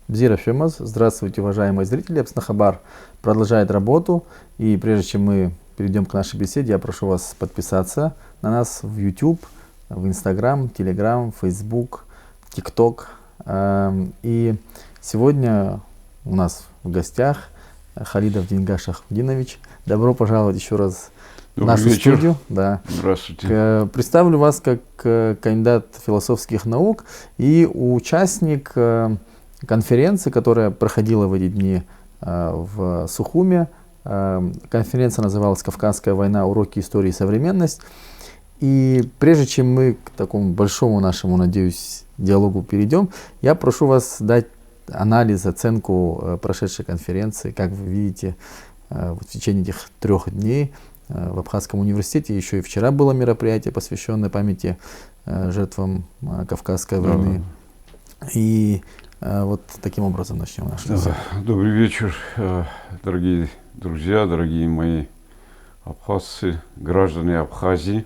Бзира Фемаз. Здравствуйте, уважаемые зрители. Абснахабар продолжает работу. И прежде чем мы перейдем к нашей беседе, я прошу вас подписаться на нас в YouTube, в Instagram, Telegram, Facebook, TikTok. И сегодня у нас в гостях Халидов Дингар Шахудинович. Добро пожаловать еще раз в нашу студию. Да. Здравствуйте. Представлю вас как кандидат философских наук и участник конференции, которая проходила в эти дни в Сухуме. Конференция называлась «Кавказская война. Уроки истории и современность». И прежде чем мы к такому большому нашему, надеюсь, диалогу перейдем, я прошу вас дать анализ, оценку прошедшей конференции. Как вы видите, в течение этих 3 дней в Абхазском университете еще и вчера было мероприятие, посвященное памяти жертвам Кавказской войны. И вот таким образом начнем нашу беседу. Добрый вечер, дорогие друзья, дорогие мои абхазцы, граждане Абхазии.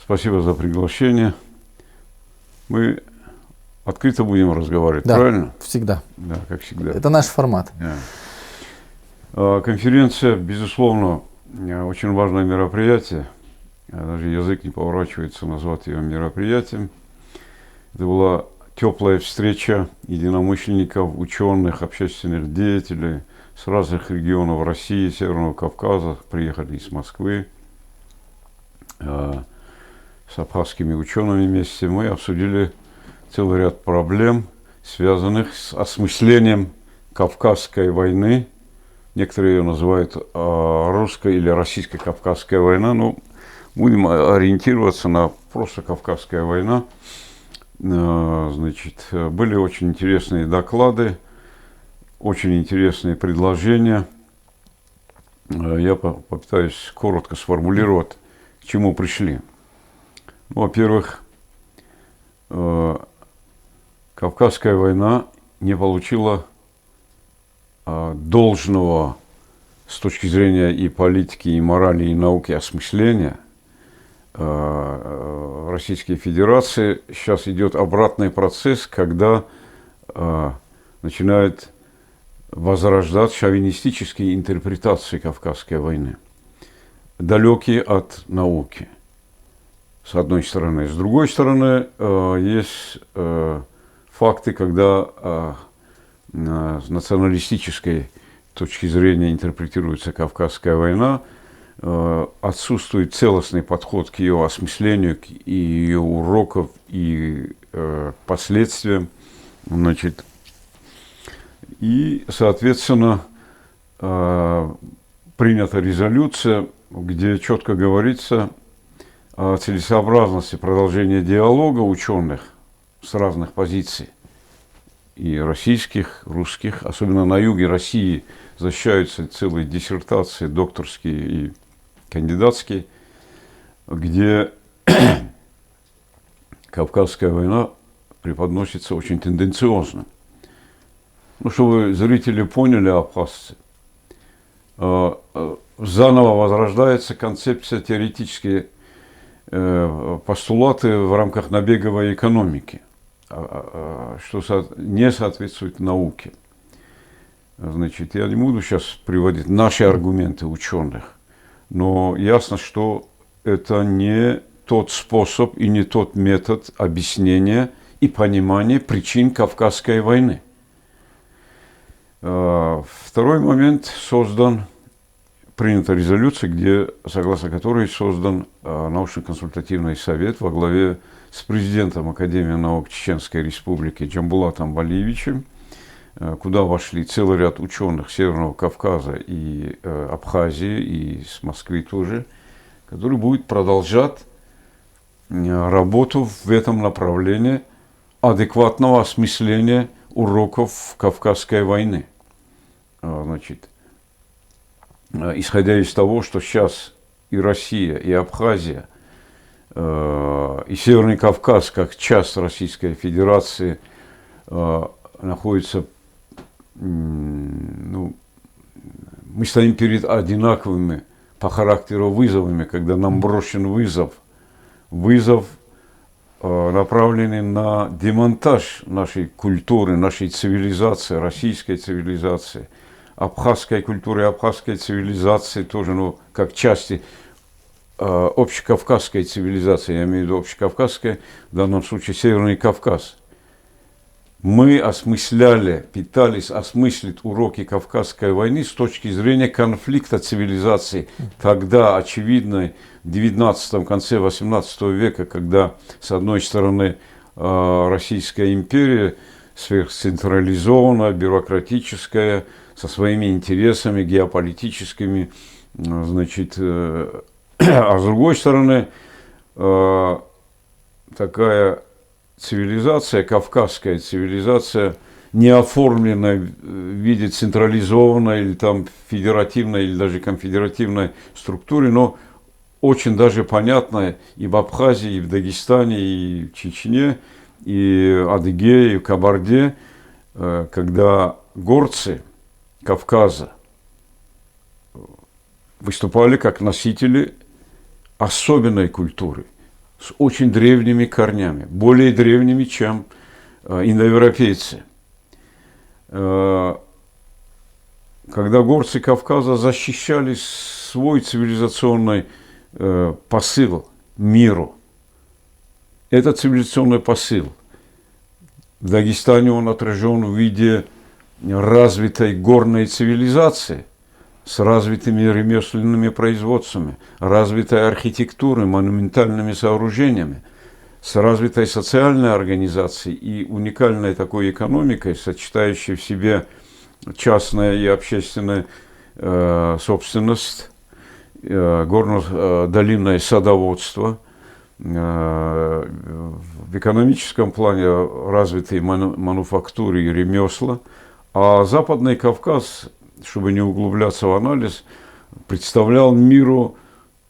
Спасибо за приглашение. Мы открыто будем разговаривать, да, правильно? Всегда. Да, как всегда. Это наш формат. Да. Конференция, безусловно, очень важное мероприятие. Даже язык не поворачивается назвать ее мероприятием. Это была теплая встреча единомышленников, ученых, общественных деятелей с разных регионов России, Северного Кавказа. Приехали из Москвы с абхазскими учеными вместе. Мы обсудили целый ряд проблем, связанных с осмыслением Кавказской войны. Некоторые ее называют русской или российско-кавказская война. Но будем ориентироваться на просто Кавказская война. Значит, были очень интересные доклады, очень интересные предложения. Я попытаюсь коротко сформулировать, к чему пришли. Во-первых, Кавказская война не получила должного с точки зрения и политики, и морали, и науки осмысления Российской Федерации. Сейчас идет обратный процесс, когда начинают возрождать шовинистические интерпретации Кавказской войны, далекие от науки, с одной стороны. С другой стороны, есть факты, когда с националистической точки зрения интерпретируется Кавказская война, отсутствует целостный подход к ее осмыслению, к ее уроков и последствиям. Значит, и, соответственно, принята резолюция, где четко говорится о целесообразности продолжения диалога ученых с разных позиций, и российских, русских, особенно на юге России защищаются целые диссертации, докторские и кандидатские, где Кавказская война преподносится очень тенденциозно. Ну, чтобы зрители поняли, абхазцы, заново возрождается концепция, теоретические постулаты в рамках набеговой экономики, что не соответствует науке. Значит, я не буду сейчас приводить наши аргументы ученых, но ясно, что это не тот способ и не тот метод объяснения и понимания причин Кавказской войны. Второй момент: принята резолюция, где, согласно которой создан научно-консультативный совет во главе с президентом Академии наук Чеченской Республики Джамбулатом Валиевичем, куда вошли целый ряд ученых Северного Кавказа и Абхазии, и с Москвы тоже, который будет продолжать работу в этом направлении адекватного осмысления уроков Кавказской войны. Значит, исходя из того, что сейчас и Россия, и Абхазия, и Северный Кавказ, как часть Российской Федерации, находятся, мы стоим перед одинаковыми по характеру вызовами, когда нам брошен вызов направлены на демонтаж нашей культуры, нашей цивилизации, российской цивилизации, абхазской культуры, абхазской цивилизации тоже, ну, как части общекавказской цивилизации, я имею в виду общекавказская, в данном случае Северный Кавказ. Мы осмысляли, пытались осмыслить уроки Кавказской войны с точки зрения конфликта цивилизаций, тогда очевидной в 19-м, конце 18 века, когда, с одной стороны, Российская империя сверхцентрализованная, бюрократическая, со своими интересами геополитическими, значит, а с другой стороны, такая цивилизация, кавказская цивилизация, не оформленная в виде централизованной или там федеративной или даже конфедеративной структуры, но очень даже понятная и в Абхазии, и в Дагестане, и в Чечне, и Адыгее, и в Кабарде, когда горцы Кавказа выступали как носители особенной культуры, с очень древними корнями, более древними, чем индоевропейцы. Когда горцы Кавказа защищали свой цивилизационный посыл миру, этот цивилизационный посыл в Дагестане он отражен в виде развитой горной цивилизации, с развитыми ремесленными производствами, развитой архитектурой, монументальными сооружениями, с развитой социальной организацией и уникальной такой экономикой, сочетающей в себе частная и общественная собственность, горно-долинное садоводство, в экономическом плане развитые мануфактуры и ремесла, а Западный Кавказ, чтобы не углубляться в анализ, представлял миру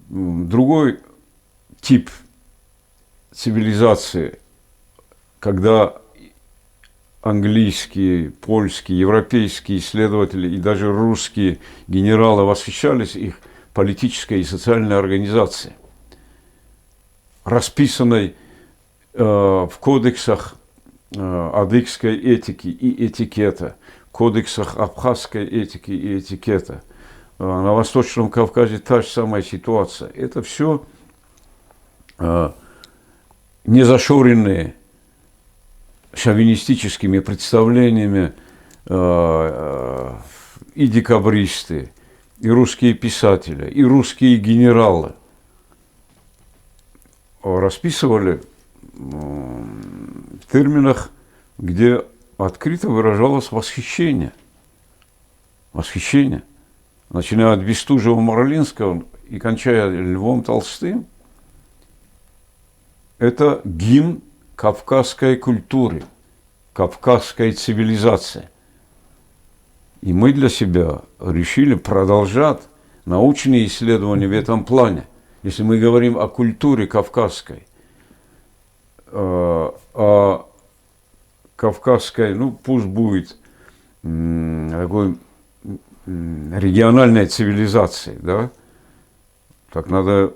другой тип цивилизации, когда английские, польские, европейские исследователи и даже русские генералы восхищались их политической и социальной организацией, расписанной в кодексах адыгской этики и этикета, кодексах абхазской этики и этикета. На Восточном Кавказе та же самая ситуация. Это все незашоренные шовинистическими представлениями и декабристы, и русские писатели, и русские генералы расписывали в терминах, где открыто выражалось восхищение. Восхищение. Начиная от Бестужева-Марлинского и кончая Львом Толстым, это гимн кавказской культуры, кавказской цивилизации. И мы для себя решили продолжать научные исследования в этом плане. Если мы говорим о культуре кавказской, о кавказской, ну пусть будет такой региональной цивилизации, да, так надо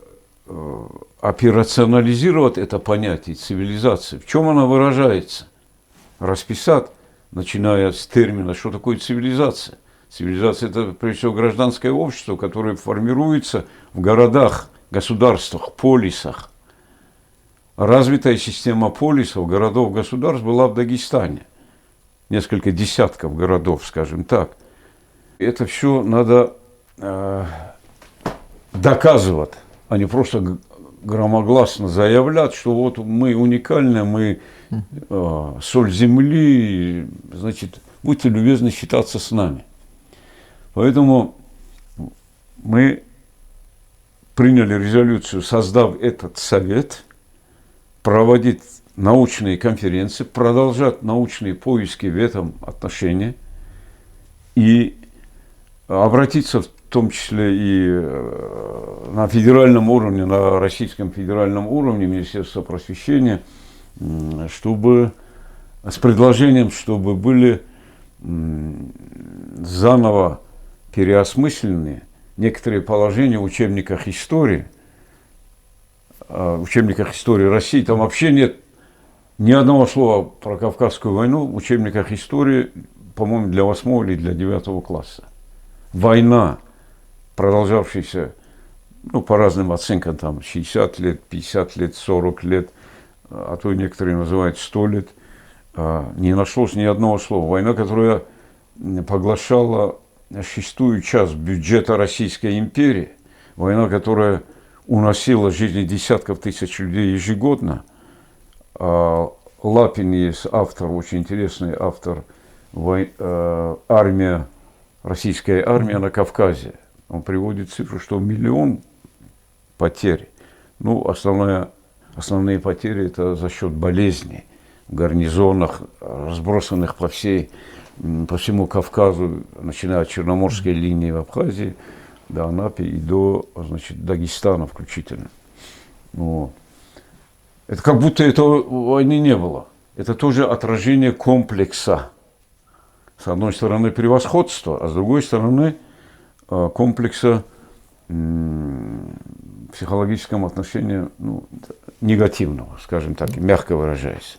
операционализировать это понятие цивилизации. В чем она выражается? Расписать, начиная с термина, что такое цивилизация. Цивилизация – это, прежде всего, гражданское общество, которое формируется в городах, государствах, полисах. Развитая система полисов, городов, государств была в Дагестане. Несколько десятков городов, скажем так. Это все надо доказывать, а не просто громогласно заявлять, что вот мы уникальны, мы соль земли, значит, будьте любезны считаться с нами. Поэтому мы приняли резолюцию, создав этот совет, проводить научные конференции, продолжать научные поиски в этом отношении и обратиться в том числе и на федеральном уровне, на российском федеральном уровне, Министерство просвещения, чтобы с предложением, чтобы были заново переосмыслены некоторые положения в учебниках истории России. Там вообще нет Ни одного слова про Кавказскую войну в учебниках истории, по-моему, для 8 или для 9 класса. Война, продолжавшаяся, ну, по разным оценкам, там, 60 лет, 50 лет, 40 лет, а то и некоторые называют 100 лет, не нашлось ни одного слова. Война, которая поглощала шестую часть бюджета Российской империи, война, которая уносила жизни десятков тысяч людей ежегодно. Лапин есть автор, очень интересный автор, армия, российская армия на Кавказе. Он приводит цифру, что 1 миллион потерь. Ну, основные потери это за счет болезней в гарнизонах, разбросанных по всему Кавказу, начиная от Черноморской линии в Абхазии до Анапы и до, значит, Дагестана включительно. Вот. Это как будто этого войны не было. Это тоже отражение комплекса. С одной стороны превосходства, а с другой стороны комплекса в психологическом отношении, ну, негативного, скажем так, мягко выражаясь.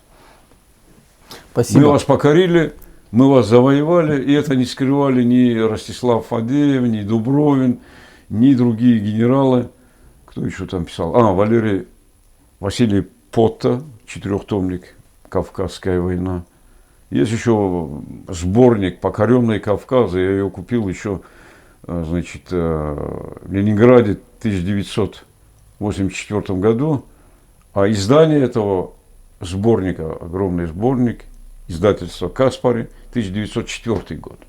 Спасибо. Мы вас покорили, мы вас завоевали, и это не скрывали ни Ростислав Фадеев, ни Дубровин, ни другие генералы. Кто еще там писал? Василий Потта, 4-томник «Кавказская война». Есть еще сборник «Покоренный Кавказ», я ее купил еще, значит, в Ленинграде в 1984 году. А издание этого сборника, огромный сборник, издательство «Каспари», 1904 год.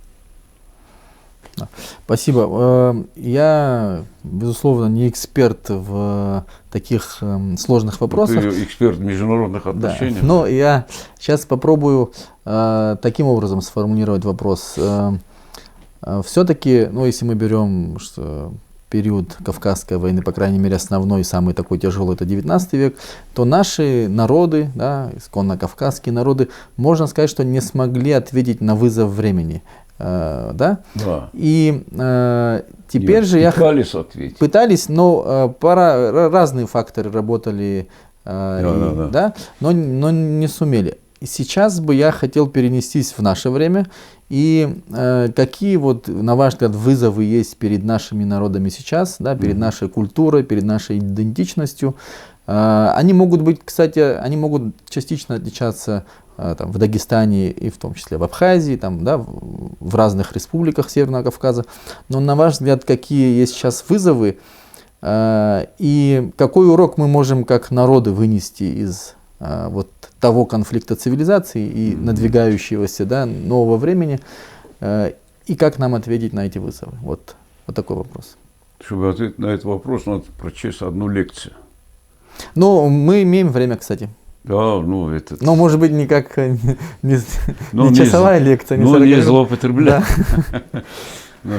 Спасибо. Я, безусловно, не эксперт в таких сложных вопросах. Ты эксперт в международных отношениях. Да. Но я сейчас попробую таким образом сформулировать вопрос. Все-таки, ну, если мы берем период Кавказской войны, по крайней мере, основной, самый такой тяжелый, это 19 век, то наши народы, да, исконно кавказские народы, можно сказать, что не смогли ответить на вызов времени. Да? Да. И теперь же пытались, но разные факторы работали, да, но не сумели. И сейчас бы я хотел перенестись в наше время. И какие, вот, на ваш взгляд, вызовы есть перед нашими народами сейчас, да, перед нашей культурой, перед нашей идентичностью? Они могут быть, кстати, они могут частично отличаться там, в Дагестане и в том числе в Абхазии, там, да, в разных республиках Северного Кавказа. Но на ваш взгляд, какие есть сейчас вызовы и какой урок мы можем как народы вынести из вот того конфликта цивилизаций и надвигающегося, да, нового времени, и как нам ответить на эти вызовы? Вот такой вопрос. Чтобы ответить на этот вопрос, надо прочесть одну лекцию. Ну, мы имеем время, кстати. Да, ну это. Но, может быть, не часовая лекция, не 40 минут. Не злоупотреблять. Да.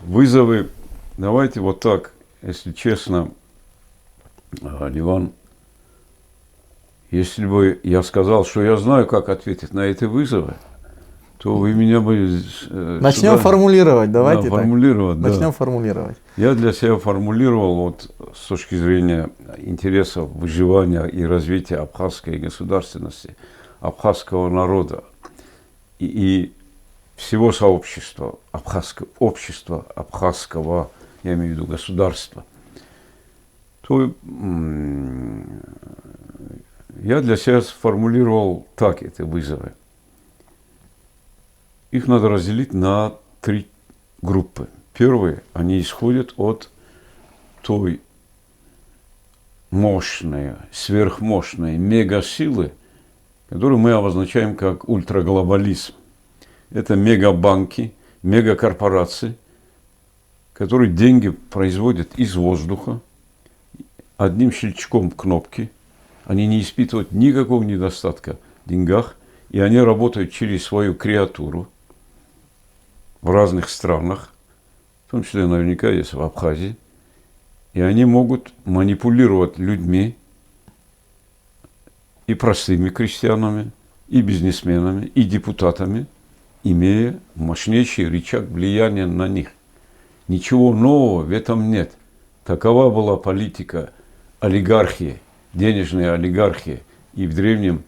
Вызовы. Давайте вот так, если честно, Ливан. Если бы я сказал, что я знаю, как ответить на эти вызовы, то вы меня бы... Начнем формулировать, давайте так. Формулировать, да. Начнем формулировать. Я для себя формулировал вот с точки зрения интересов выживания и развития абхазской государственности, абхазского народа и всего сообщества, абхазского, я имею в виду государства, то я для себя сформулировал так эти вызовы. Их надо разделить на 3 группы. Первые, они исходят от той мощной, сверхмощной мегасилы, которую мы обозначаем как ультраглобализм. Это мегабанки, мегакорпорации, которые деньги производят из воздуха, одним щелчком кнопки. Они не испытывают никакого недостатка в деньгах, и они работают через свою креатуру в разных странах, в том числе наверняка есть в Абхазии, и они могут манипулировать людьми, и простыми крестьянами, и бизнесменами, и депутатами, имея мощнейший рычаг влияния на них. Ничего нового в этом нет. Такова была политика олигархии, денежной олигархии и в древнем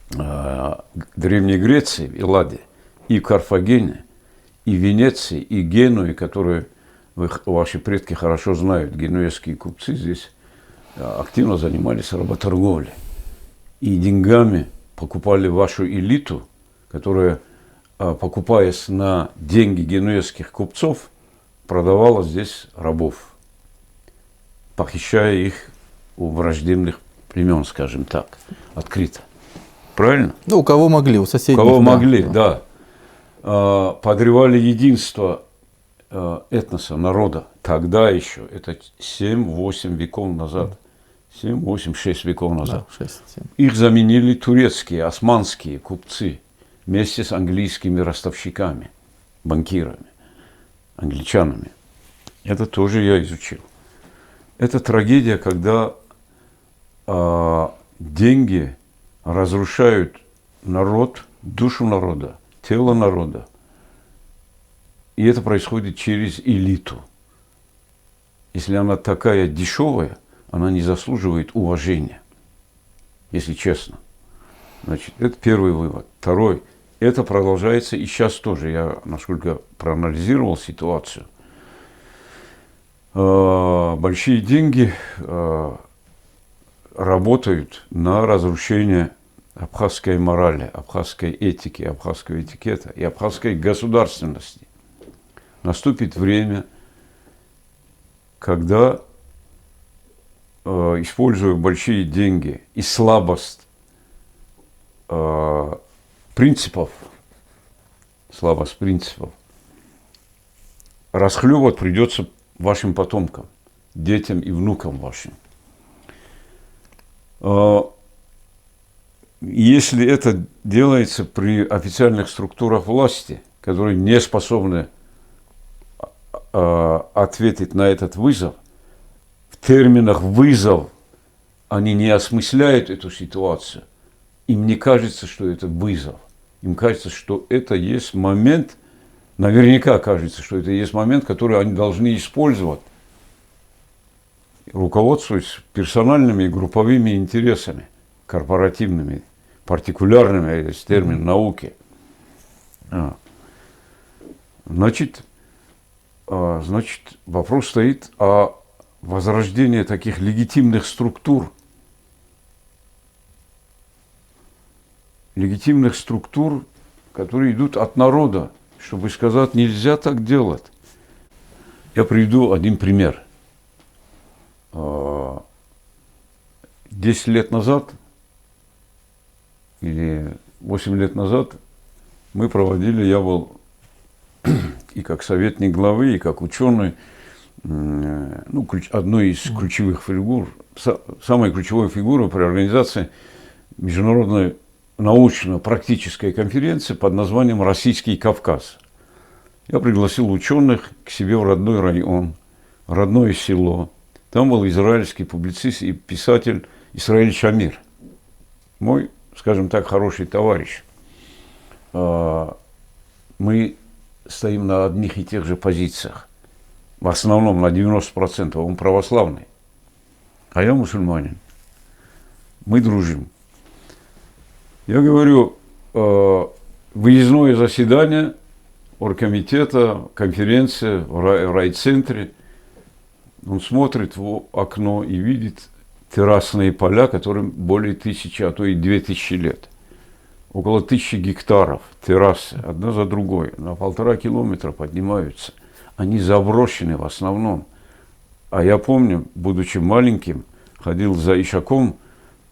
Древней Греции, в Элладе, и Карфагене, и Венеции, и Генуи, которые ваши предки хорошо знают, генуэзские купцы здесь активно занимались работорговлей. И деньгами покупали вашу элиту, которая, покупаясь на деньги генуэзских купцов, продавала здесь рабов, похищая их у враждебных племен, скажем так, открыто. Правильно? Ну, у кого могли, у соседей. У кого могли, да. Подрывали единство этноса, народа. Тогда еще, это 7-8 веков назад. 7-8-6 веков назад. Да, 6-7. Их заменили турецкие, османские купцы вместе с английскими ростовщиками, банкирами, англичанами. Это тоже я изучил. Это трагедия, когда деньги разрушают народ, душу народа, тело народа. И это происходит через элиту. Если она такая дешевая, она не заслуживает уважения, если честно. Значит, это первый вывод. Второй. Это продолжается и сейчас тоже. Я, насколько проанализировал ситуацию, большие деньги работают на разрушение абхазской морали, абхазской этики, абхазского этикета и абхазской государственности. Наступит время, когда, используя большие деньги и слабость принципов, расхлебывать придется вашим потомкам, детям и внукам вашим. Если это делается при официальных структурах власти, которые не способны ответить на этот вызов, в терминах «вызов» они не осмысляют эту ситуацию. Им не кажется, что это вызов. Им кажется, что это есть момент, наверняка кажется, что это есть момент, который они должны использовать, руководствуясь персональными и групповыми интересами, корпоративными, партикулярными, есть термин науки. Значит, вопрос стоит о возрождении таких легитимных структур, которые идут от народа, чтобы сказать, нельзя так делать. Я приведу один пример. 10 лет назад или 8 лет назад мы проводили, я был и как советник главы, и как ученый, одной из ключевых фигур, самой ключевой фигурой при организации международной научно-практической конференции под названием «Российский Кавказ». Я пригласил ученых к себе в родной район, родное село. Там был израильский публицист и писатель Исраиль Шамир, мой, скажем так, хороший товарищ. Мы стоим на одних и тех же позициях, в основном на 90%. Он православный, а я мусульманин. Мы дружим. Я говорю, выездное заседание оргкомитета, конференция в райцентре. Он смотрит в окно и видит террасные поля, которым более 1000, а то и 2000 лет. Около 1000 гектаров террасы, одна за другой, на 1,5 километра поднимаются. Они заброшены в основном. А я помню, будучи маленьким, ходил за ишаком,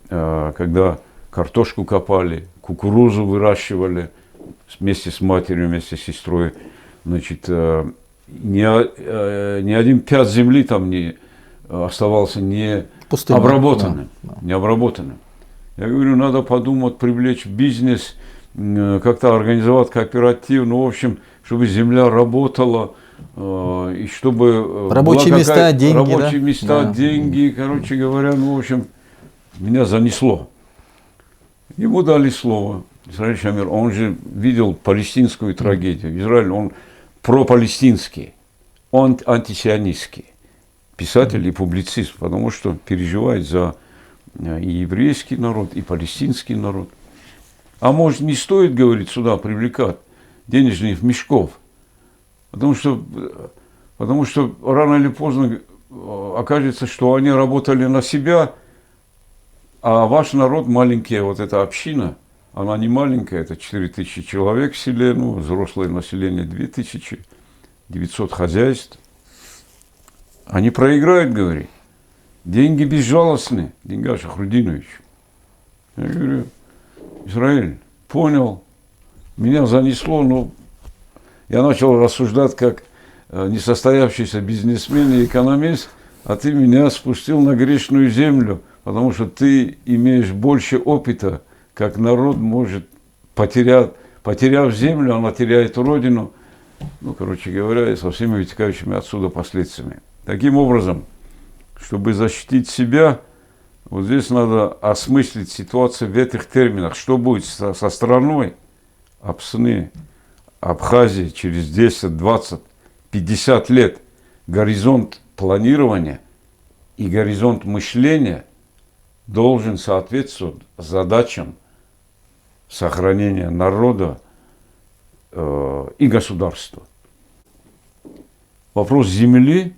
когда картошку копали, кукурузу выращивали вместе с матерью, вместе с сестрой. Значит, ни один пяд земли там не оставался не обработанным. Не обработанным. Я говорю, надо подумать, привлечь бизнес, как-то организовать кооператив, в общем, чтобы земля работала, и чтобы... Рабочие места, деньги, рабочие места, деньги, короче говоря, в общем, меня занесло. Ему дали слово. Исраиль Шамир, он же видел палестинскую трагедию. Израиль, он пропалестинский, он антисионистский писатель и публицист, потому что переживает за и еврейский народ, и палестинский народ. А может, не стоит, говорит, сюда привлекать денежных мешков? Потому что рано или поздно окажется, что они работали на себя, а ваш народ маленький, вот эта община, она не маленькая, это 4000 человек в селе, ну, взрослое население 2900 хозяйств. Они проиграют, говорит. Деньги безжалостны, Дингаш Ахрудинович. Я говорю, Израиль, понял, меня занесло, но я начал рассуждать как несостоявшийся бизнесмен и экономист, а ты меня спустил на грешную землю, потому что ты имеешь больше опыта, как народ может, потеряв землю, она теряет родину, ну, короче говоря, и со всеми вытекающими отсюда последствиями. Таким образом, чтобы защитить себя, вот здесь надо осмыслить ситуацию в этих терминах. Что будет со страной Апсны, Абхазии через 10, 20, 50 лет? Горизонт планирования и горизонт мышления должен соответствовать задачам сохранения народа и государства. Вопрос земли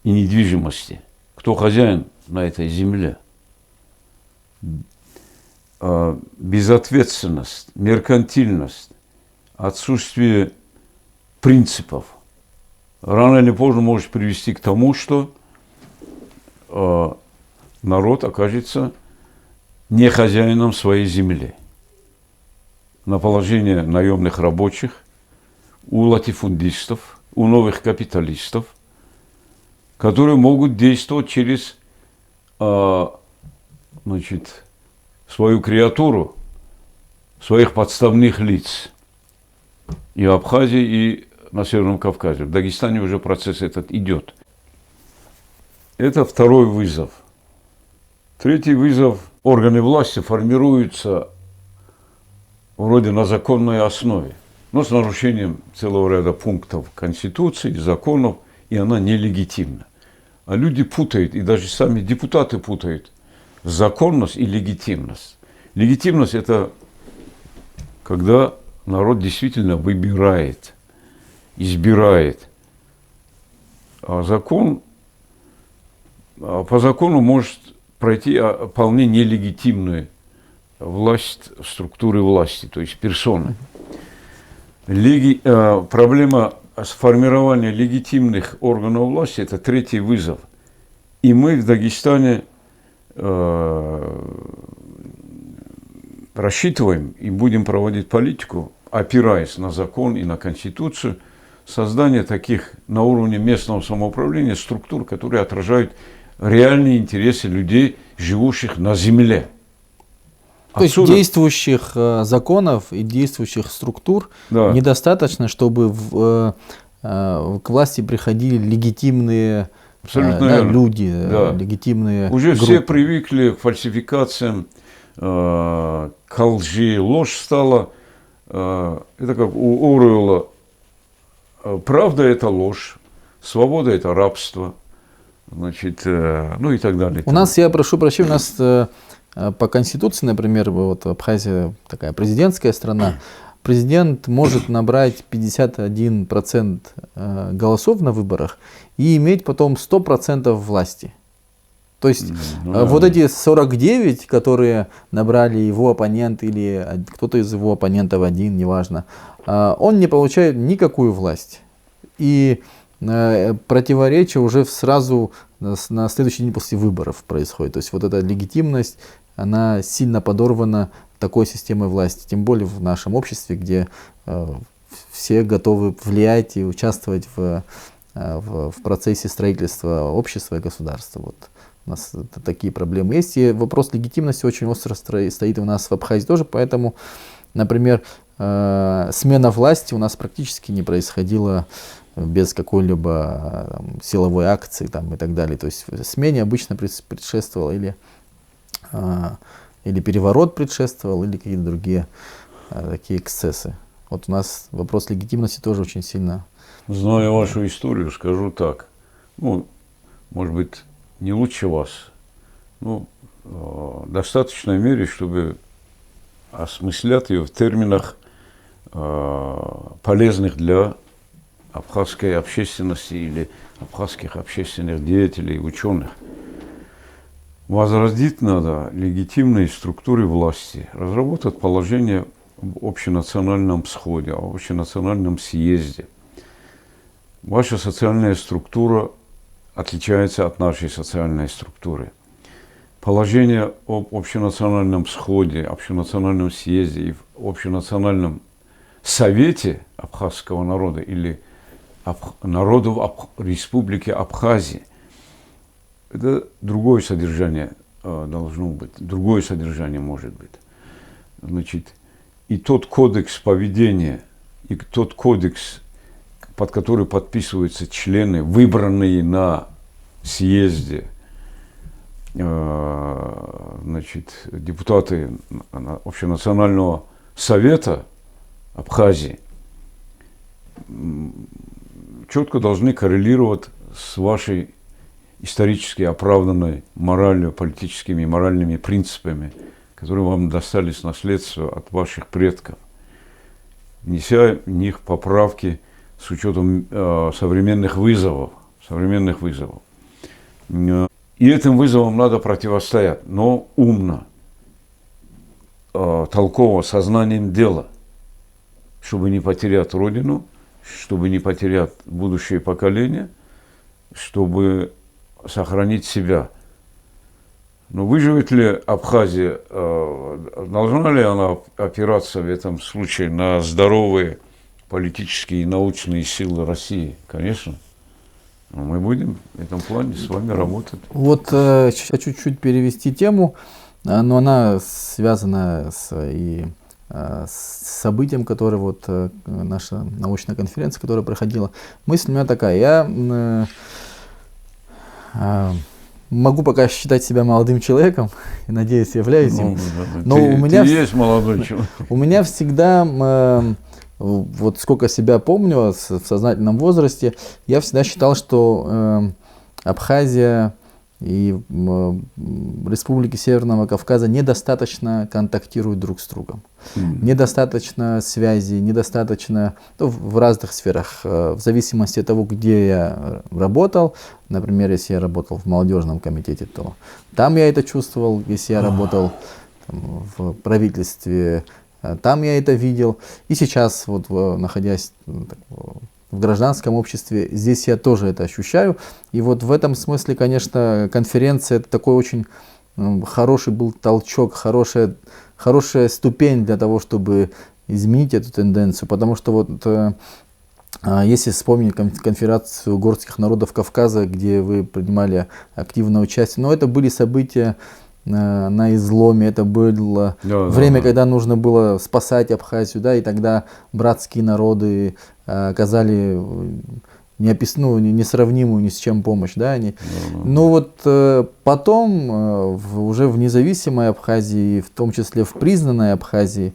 и недвижимости. Кто хозяин на этой земле? Безответственность, меркантильность, отсутствие принципов рано или поздно может привести к тому, что народ окажется не хозяином своей земли. На положение наемных рабочих, у латифундистов, у новых капиталистов, которые могут действовать через свою креатуру, своих подставных лиц. И в Абхазии, и на Северном Кавказе. В Дагестане уже процесс этот идет. Это второй вызов. Третий вызов. Органы власти формируются вроде на законной основе, но с нарушением целого ряда пунктов Конституции, законов, и она нелегитимна. А люди путают, и даже сами депутаты путают законность и легитимность. Легитимность – это когда народ действительно выбирает, избирает. А по закону может пройти вполне нелегитимную власть, структуры власти, то есть персоны. Проблема сформирования легитимных органов власти – это третий вызов. И мы в Дагестане рассчитываем и будем проводить политику, опираясь на закон и на Конституцию, создание таких на уровне местного самоуправления структур, которые отражают реальные интересы людей, живущих на земле. То есть действующих законов и действующих структур недостаточно, чтобы к власти приходили легитимные люди, легитимные Уже группы. все привыкли к фальсификациям, к лжи, ложь стала, это как у Оруэлла, правда – это ложь, свобода – это рабство, значит, ну и так далее. У нас, я прошу прощения, у нас по Конституции, например, вот Абхазия такая президентская страна, президент может набрать 51% голосов на выборах и иметь потом 100% власти. То есть вот эти 49, которые набрали его оппонент или кто-то из его оппонентов один, неважно, он не получает никакую власть. И противоречие уже сразу на следующий день после выборов происходит. То есть вот эта легитимность, она сильно подорвана такой системой власти. Тем более в нашем обществе, где все готовы влиять и участвовать в процессе строительства общества и государства. Вот. У нас такие проблемы есть. И вопрос легитимности очень остро стоит у нас в Абхазии тоже. Поэтому, например, смена власти у нас практически не происходила без какой-либо силовой акции и так далее. То есть смене обычно предшествовал или переворот предшествовал, или какие-то другие такие эксцессы. Вот у нас вопрос легитимности тоже очень сильно. Зная вашу историю, скажу так. Ну, может быть, не лучше вас, но в достаточной мере, чтобы осмыслят ее в терминах, полезных для абхазской общественности или абхазских общественных деятелей, ученых. Возродить надо легитимные структуры власти, разработать положение об общенациональном сходе, об общенациональном съезде. Ваша социальная структура отличается от нашей социальной структуры. Положение об общенациональном сходе, общенациональном съезде и общенациональном совете абхазского народа или народов Республики Абхазии — это другое содержание должно быть, другое содержание может быть. Значит, и тот кодекс поведения, и тот кодекс, под который подписываются члены, выбранные на съезде, значит, депутаты Общенационального совета Абхазии, четко должны коррелировать с вашей исторически оправданной моралью, политическими и моральными принципами, которые вам достались в наследство от ваших предков, неся в них поправки с учетом современных вызовов. И этим вызовам надо противостоять, но умно, толково, сознанием дела, чтобы не потерять родину, чтобы не потерять будущее поколение, чтобы сохранить себя. Но выживет ли Абхазия, должна ли она опираться в этом случае на здоровые политические и научные силы России? Конечно. Но мы будем в этом плане с вами работать. Вот хочу чуть-чуть перевести тему, но она связана с событием, которое вот наша научная конференция, которая проходила. Мысль у меня такая: я могу пока считать себя молодым человеком, и надеюсь, являюсь им. Но у меня есть молодой человек. У меня всегда, вот сколько себя помню в сознательном возрасте, я всегда считал, что Абхазия и республики Северного Кавказа недостаточно контактируют друг с другом. Недостаточно связи, недостаточно в разных сферах, в зависимости от того, где я работал. Например, если я работал в молодежном комитете, то там я это чувствовал. Если я работал в правительстве, там я это видел. И сейчас, вот, находясь в гражданском обществе, здесь я тоже это ощущаю. И вот в этом смысле, конечно, конференция — это такой очень хороший был толчок, хорошая ступень для того, чтобы изменить эту тенденцию. Потому что вот если вспомнить конференцию горских народов Кавказа, где вы принимали активное участие, но это были события на изломе, это было время, когда нужно было спасать Абхазию, да, и тогда братские народы оказали несравнимую ни с чем помощь, да, они. Но вот потом, уже в независимой Абхазии, в том числе в признанной Абхазии,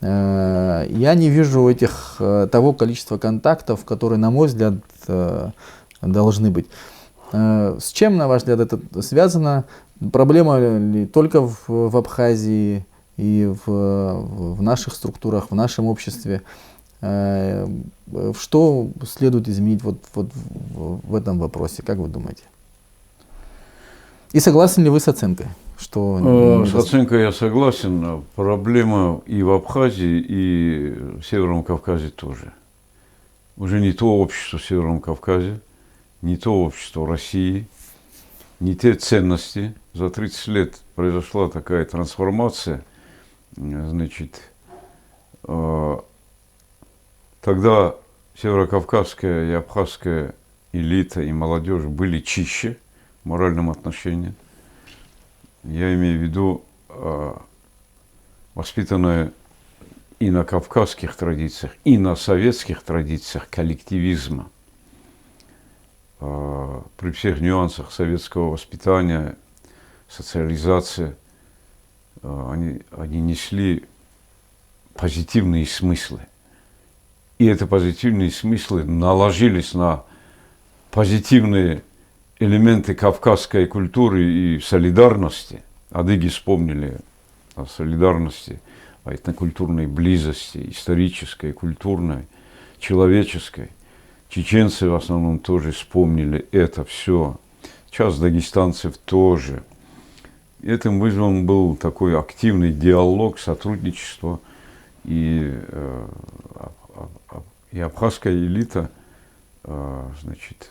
я не вижу того количества контактов, которые, на мой взгляд, должны быть. С чем, на ваш взгляд, это связано? Проблема ли только в Абхазии и в наших структурах, в нашем обществе? Что следует изменить вот в этом вопросе, как вы думаете? И согласны ли вы с оценкой? С оценкой я согласен. Проблема и в Абхазии, и в Северном Кавказе тоже. Уже не то общество в Северном Кавказе, не то общество в России, не те ценности. За 30 лет произошла такая трансформация. Значит, тогда северокавказская и абхазская элита и молодежь были чище в моральном отношении. Я имею в виду воспитанная и на кавказских традициях, и на советских традициях коллективизма. При всех нюансах советского воспитания, социализации, они несли позитивные смыслы. И эти позитивные смыслы наложились на позитивные элементы кавказской культуры и солидарности. Адыги вспомнили о солидарности, о этнокультурной близости, исторической, культурной, человеческой. Чеченцы в основном тоже вспомнили это все. Часть дагестанцев тоже. Этим вызван был такой активный диалог, сотрудничество. И абхазская элита, значит,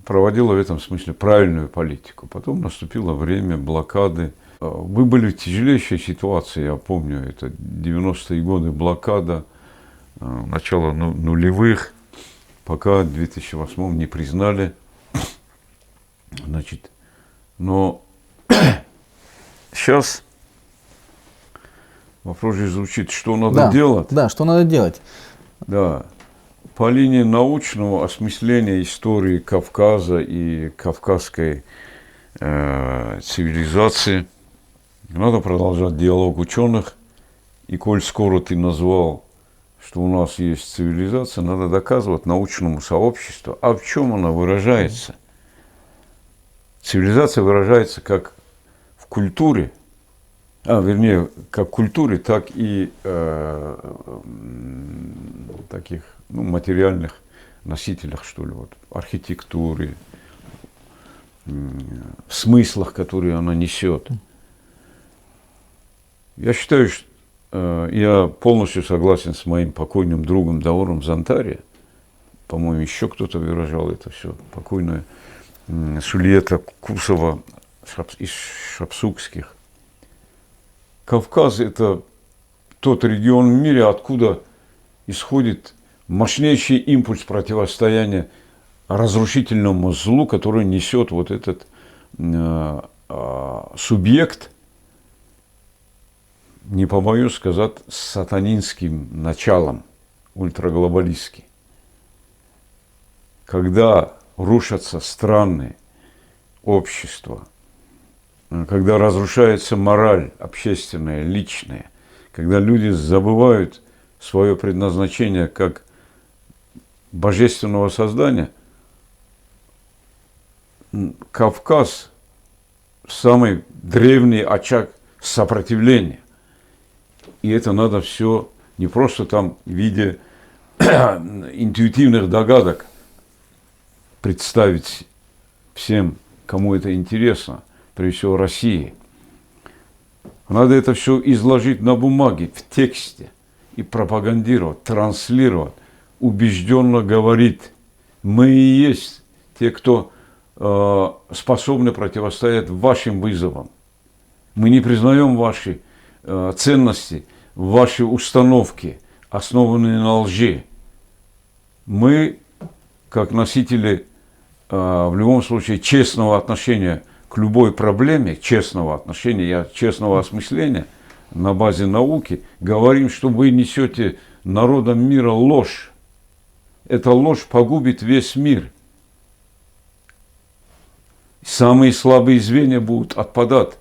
проводила в этом смысле правильную политику. Потом наступило время блокады. Вы были в тяжелейшей ситуации, я помню, это 90-е годы блокада, начало нулевых, пока в 2008 не признали. Значит, но сейчас вопрос же звучит, что надо делать. Да, что надо делать? Да. По линии научного осмысления истории Кавказа и кавказской цивилизации надо продолжать диалог ученых. И коль скоро ты назвал, что у нас есть цивилизация, надо доказывать научному сообществу, а в чем она выражается. Цивилизация выражается как в культуре, вернее, как в культуре, так и таких материальных носителях, что ли, вот, архитектуре, в смыслах, которые она несет. Я считаю, что я полностью согласен с моим покойным другом Дауром Зантария. По-моему, еще кто-то выражал это все. Покойная Сулиета Кусова из Шапсукских. Кавказ – это тот регион в мире, откуда исходит мощнейший импульс противостояния разрушительному злу, который несет вот этот субъект, не побоюсь сказать, с сатанинским началом, ультраглобалистский. Когда рушатся страны, общества, когда разрушается мораль общественная, личная, когда люди забывают свое предназначение как божественного создания, Кавказ – самый древний очаг сопротивления. И это надо все не просто там в виде интуитивных догадок представить всем, кому это интересно, прежде всего России. Надо это все изложить на бумаге, в тексте и пропагандировать, транслировать, убежденно говорить. Мы и есть те, кто способны противостоять вашим вызовам. Мы не признаем ваши ценности, ваши установки, основанные на лжи. Мы, как носители, в любом случае, честного отношения к любой проблеме, честного отношения, честного осмысления на базе науки, говорим, что вы несете народам мира ложь. Эта ложь погубит весь мир. Самые слабые звенья будут отпадать.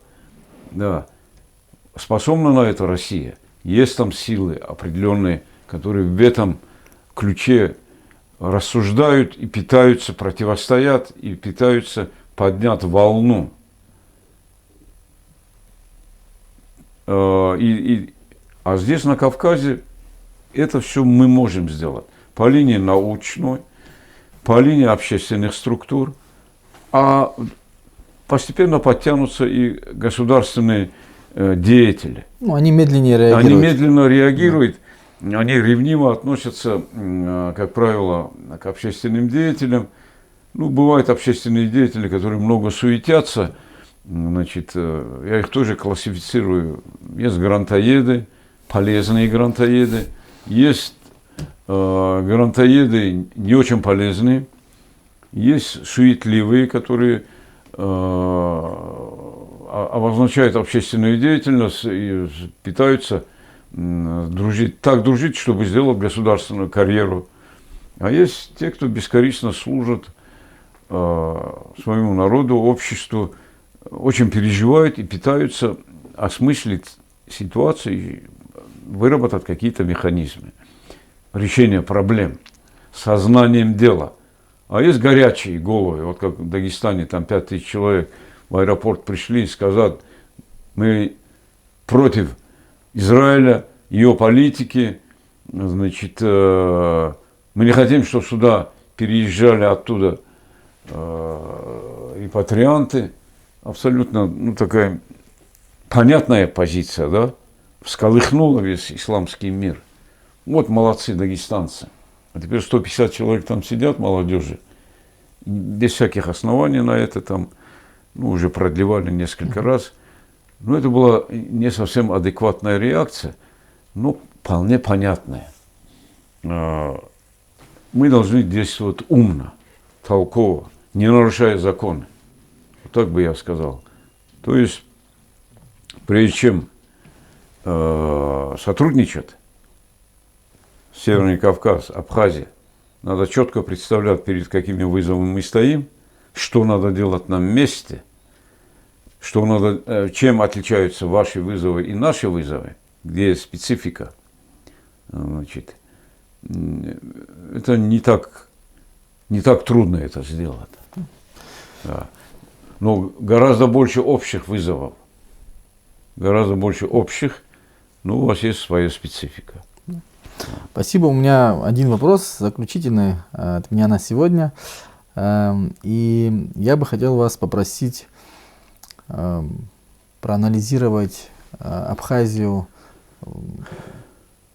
Да. Способна на это Россия? Есть там силы определенные, которые в этом ключе рассуждают и пытаются, противостоят и пытаются поднять волну. А здесь, на Кавказе, это все мы можем сделать. По линии научной, по линии общественных структур, а постепенно подтянутся и государственные деятели. Они медленнее реагируют. Они медленно реагируют, они ревниво относятся, как правило, к общественным деятелям. Бывают общественные деятели, которые много суетятся. Значит, я их тоже классифицирую. Есть грантоеды, полезные грантоеды. Есть грантоеды не очень полезные. Есть суетливые, которые обозначают общественную деятельность и пытаются дружить, чтобы сделать государственную карьеру. А есть те, кто бескорыстно служат своему народу, обществу, очень переживают и пытаются осмыслить ситуацию и выработать какие-то механизмы решения проблем сознанием дела. А есть горячие головы, вот как в Дагестане, там 5000 человек в аэропорт пришли и сказали, мы против Израиля, ее политики. Значит, мы не хотим, чтобы сюда переезжали оттуда репатрианты. Абсолютно, ну, такая понятная позиция, да, всколыхнула весь исламский мир. Вот молодцы дагестанцы. А теперь 150 человек там сидят, молодежи, без всяких оснований на это там, ну, уже продлевали несколько раз. Но это была не совсем адекватная реакция, но вполне понятная. Мы должны действовать умно, толково, не нарушая законы. Вот так бы я сказал. То есть, прежде чем сотрудничать, Северный Кавказ, Абхазия, надо четко представлять, перед какими вызовами мы стоим, что надо делать нам вместе, что надо, чем отличаются ваши вызовы и наши вызовы, где специфика. Значит, это не так трудно это сделать. Да. Но гораздо больше общих вызовов. Гораздо больше общих, но у вас есть своя специфика. Спасибо. У меня один вопрос заключительный от меня на сегодня. И я бы хотел вас попросить проанализировать Абхазию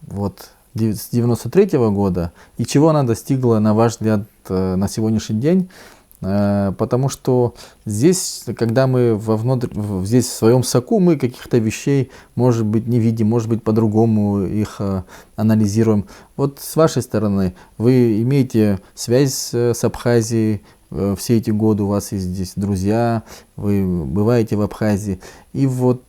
вот с 93-го года и чего она достигла, на ваш взгляд, на сегодняшний день. Потому что здесь, когда мы здесь в своем соку, мы каких-то вещей, может быть, не видим, может быть, по-другому их анализируем. Вот с вашей стороны, вы имеете связь с Абхазией, все эти годы у вас есть здесь друзья, вы бываете в Абхазии, и вот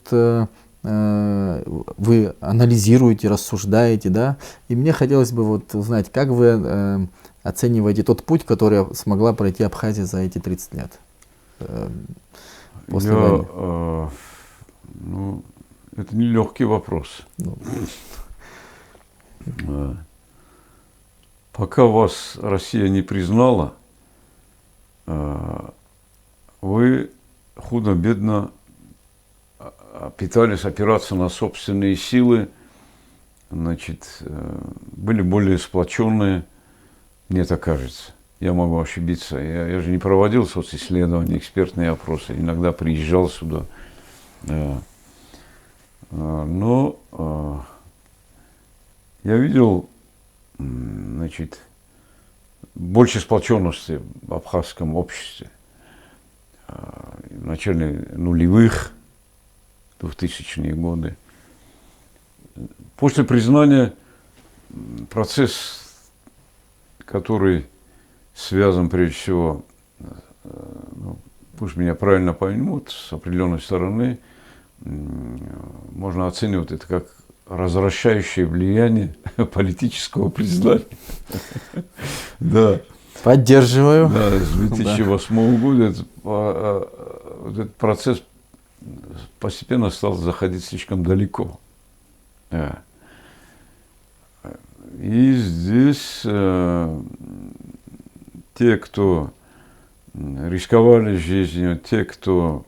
вы анализируете, рассуждаете, да, и мне хотелось бы вот узнать, как вы оцениваете тот путь, который смогла пройти Абхазия за эти 30 лет после войны? Ну, это нелегкий вопрос. Пока вас Россия не признала, вы худо-бедно пытались опираться на собственные силы, значит, были более сплоченные. Мне так кажется. Я могу ошибиться. Я же не проводил социсследования, экспертные опросы. Иногда приезжал сюда. Но я видел, значит, больше сплоченности в абхазском обществе. В начале нулевых, 2000-е годы. После признания процесс, который связан прежде всего, ну, пусть меня правильно поймут, с определенной стороны, можно оценивать это как развращающее влияние политического признания. Да. Поддерживаю. Да, с 2008 года этот процесс постепенно стал заходить слишком далеко. И здесь те, кто рисковали жизнью, те, кто,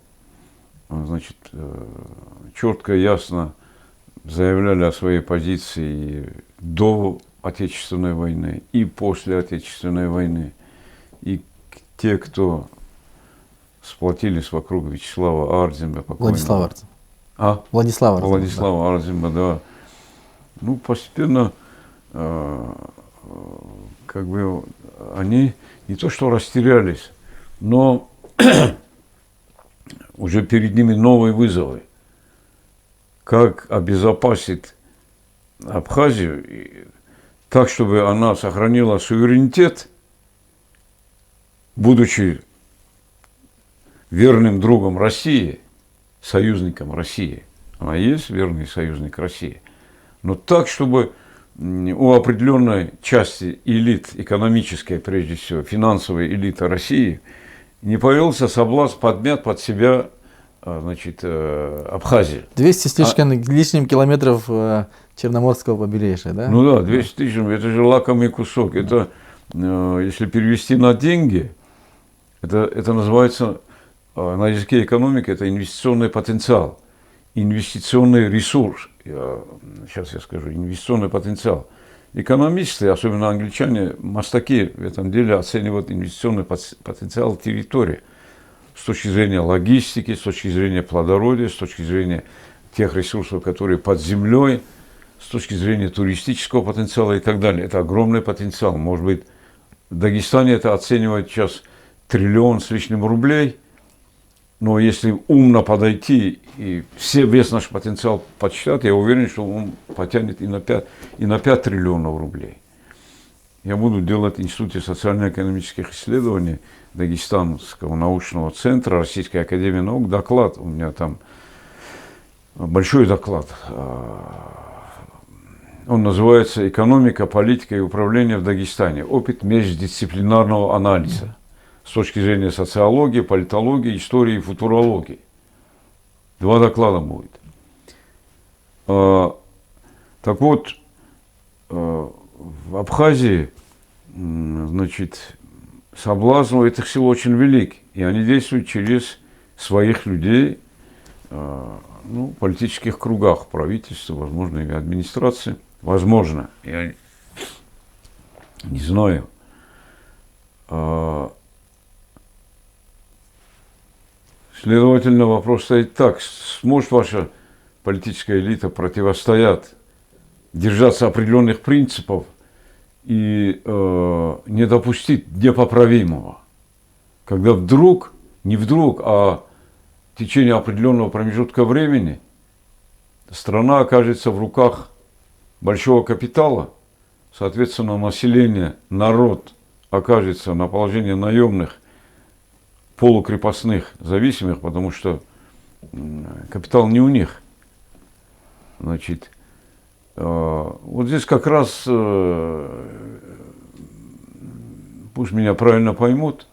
значит, четко, ясно заявляли о своей позиции до Отечественной войны и после Отечественной войны, и те, кто сплотились вокруг Вячеслава Ардзимба, Владислава Ардзимба. Владислава Ардзимба, да. Ну, постепенно, как бы, они не то что растерялись, но уже перед ними новые вызовы. Как обезопасить Абхазию так, чтобы она сохранила суверенитет, будучи верным другом России, союзником России. Она есть верный союзник России. Но так, чтобы у определенной части элит, экономической, прежде всего, финансовой элиты России, не появился соблазн подмять под себя, значит, Абхазию. 200 с лишним километров Черноморского побережья, да? Ну да, 200 тысяч, это же лакомый кусок. Это, если перевести на деньги, это называется, на языке экономики, это инвестиционный потенциал, инвестиционный ресурс. сейчас я скажу, инвестиционный потенциал. Экономисты, особенно англичане, мастаки в этом деле оценивают инвестиционный потенциал территории с точки зрения логистики, с точки зрения плодородия, с точки зрения тех ресурсов, которые под землей, с точки зрения туристического потенциала и так далее. Это огромный потенциал. Может быть, в Дагестане это оценивают сейчас 1 триллион с лишним рублей, но если умно подойти и весь наш потенциал подсчитать, я уверен, что он потянет и на 5 триллионов рублей. Я буду делать в Институте социально-экономических исследований Дагестанского научного центра Российской академии наук доклад. У меня там большой доклад. Он называется «Экономика, политика и управление в Дагестане. Опыт междисциплинарного анализа» с точки зрения социологии, политологии, истории и футурологии. 2 доклада будет. Так вот, в Абхазии, значит, соблазн у этих сил очень велик, и они действуют через своих людей, ну, в политических кругах, правительства, возможно, и администрации. Возможно, я не знаю. Следовательно, вопрос стоит так: сможет ваша политическая элита противостоять, держаться определенных принципов и не допустить непоправимого, когда вдруг, не вдруг, а в течение определенного промежутка времени страна окажется в руках большого капитала, соответственно, население, народ окажется на положении наемных, полукрепостных, зависимых, потому что капитал не у них. Значит, вот здесь как раз, пусть меня правильно поймут,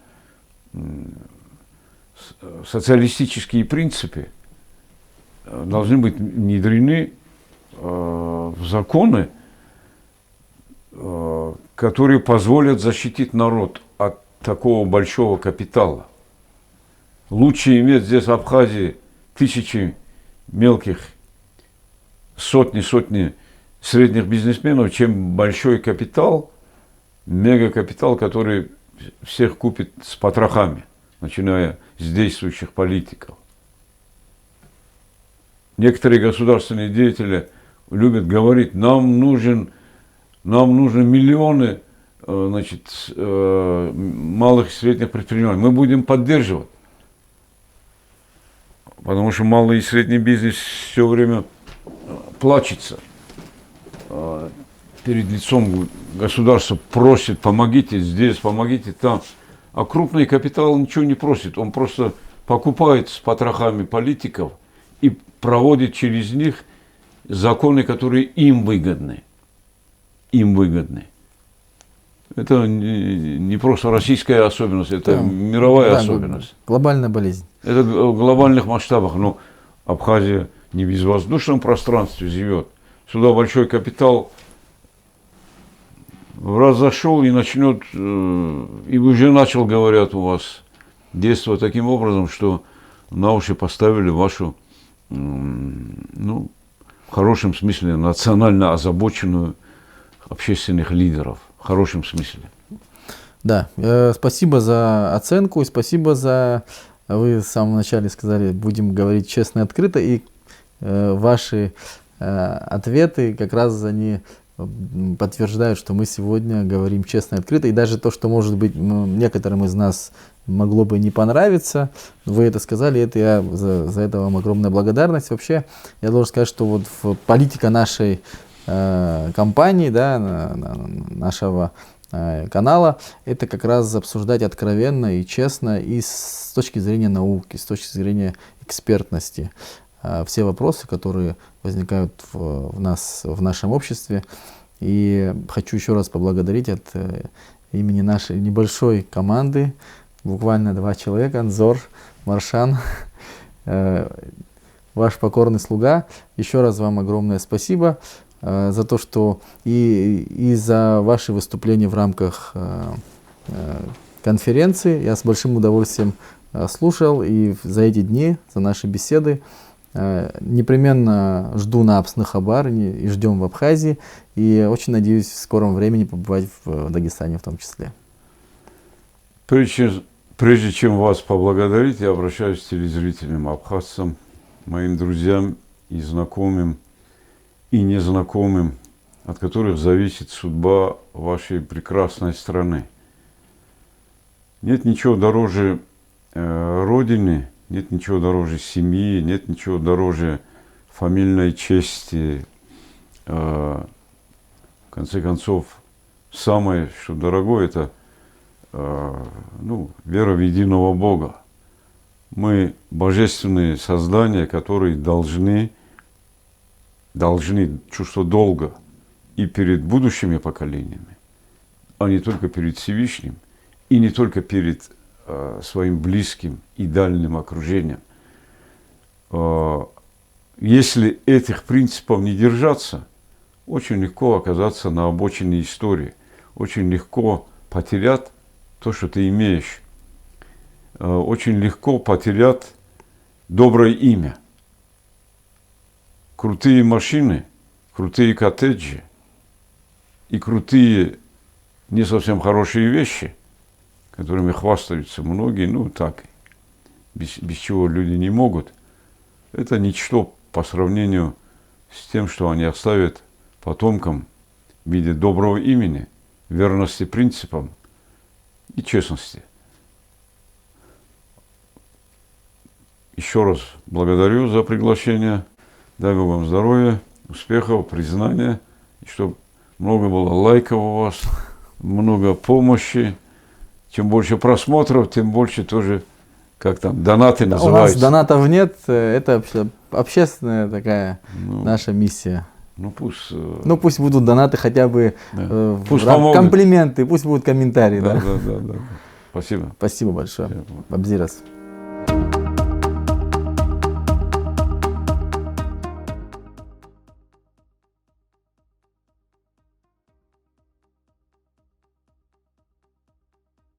социалистические принципы должны быть внедрены в законы, которые позволят защитить народ от такого большого капитала. Лучше иметь здесь в Абхазии тысячи мелких, сотни средних бизнесменов, чем большой капитал, мегакапитал, который всех купит с потрохами, начиная с действующих политиков. Некоторые государственные деятели любят говорить: нам нужны миллионы, значит, малых и средних предпринимателей. Мы будем поддерживать. Потому что малый и средний бизнес все время плачется. Перед лицом государства просит: помогите здесь, помогите там. А крупный капитал ничего не просит. Он просто покупает с потрохами политиков и проводит через них законы, которые им выгодны. Им выгодны. Это не просто российская особенность, это мировая особенность. Глобальная болезнь. Это в глобальных масштабах. Но Абхазия не в безвоздушном пространстве живет. Сюда большой капитал в раз зашел и начнет, и уже начал, говорят, у вас действовать таким образом, что на уши поставили вашу, ну, в хорошем смысле, национально озабоченную общественных лидеров. В хорошем смысле. Да, спасибо за оценку, и спасибо за, вы в самом начале сказали, будем говорить честно и открыто, и ваши ответы как раз они подтверждают, что мы сегодня говорим честно и открыто, и даже то, что, может быть, некоторым из нас могло бы не понравиться, вы это сказали, это я за это вам огромная благодарность. Вообще, я должен сказать, что вот политика нашей компании, да, нашего канала, это как раз обсуждать откровенно и честно, и с точки зрения науки, с точки зрения экспертности. Все вопросы, которые возникают в нашем обществе. И хочу еще раз поблагодарить от имени нашей небольшой команды, буквально 2 человека, Анзор, Маршан, ваш покорный слуга. Еще раз вам огромное спасибо за то, что и за ваши выступления в рамках конференции. Я с большим удовольствием слушал, и за эти дни, за наши беседы Непременно жду на Апснахабар и ждем в Абхазии. И очень надеюсь в скором времени побывать в Дагестане в том числе. Прежде чем вас поблагодарить, я обращаюсь к телезрителям, абхазцам, моим друзьям и знакомым, и незнакомым, от которых зависит судьба вашей прекрасной страны. Нет ничего дороже Родины, нет ничего дороже семьи, нет ничего дороже фамильной чести. В конце концов, самое, что дорогое, это вера в единого Бога. Мы божественные создания, которые должны чувство долга и перед будущими поколениями, а не только перед Всевышним, и не только перед своим близким и дальним окружением. Если этих принципов не держаться, очень легко оказаться на обочине истории, очень легко потерять то, что ты имеешь, очень легко потерять доброе имя. Крутые машины, крутые коттеджи и крутые не совсем хорошие вещи, которыми хвастаются многие, без чего люди не могут, это ничто по сравнению с тем, что они оставят потомкам в виде доброго имени, верности принципам и честности. Еще раз благодарю за приглашение. Дай Бог вам здоровья, успехов, признания, и чтобы много было лайков у вас, много помощи. Чем больше просмотров, тем больше тоже, как там, донаты называются. У нас донатов нет, это общественная такая наша миссия. Пусть будут донаты хотя бы, пусть комплименты, пусть будут комментарии. Да. Спасибо. Спасибо большое. Абзирас.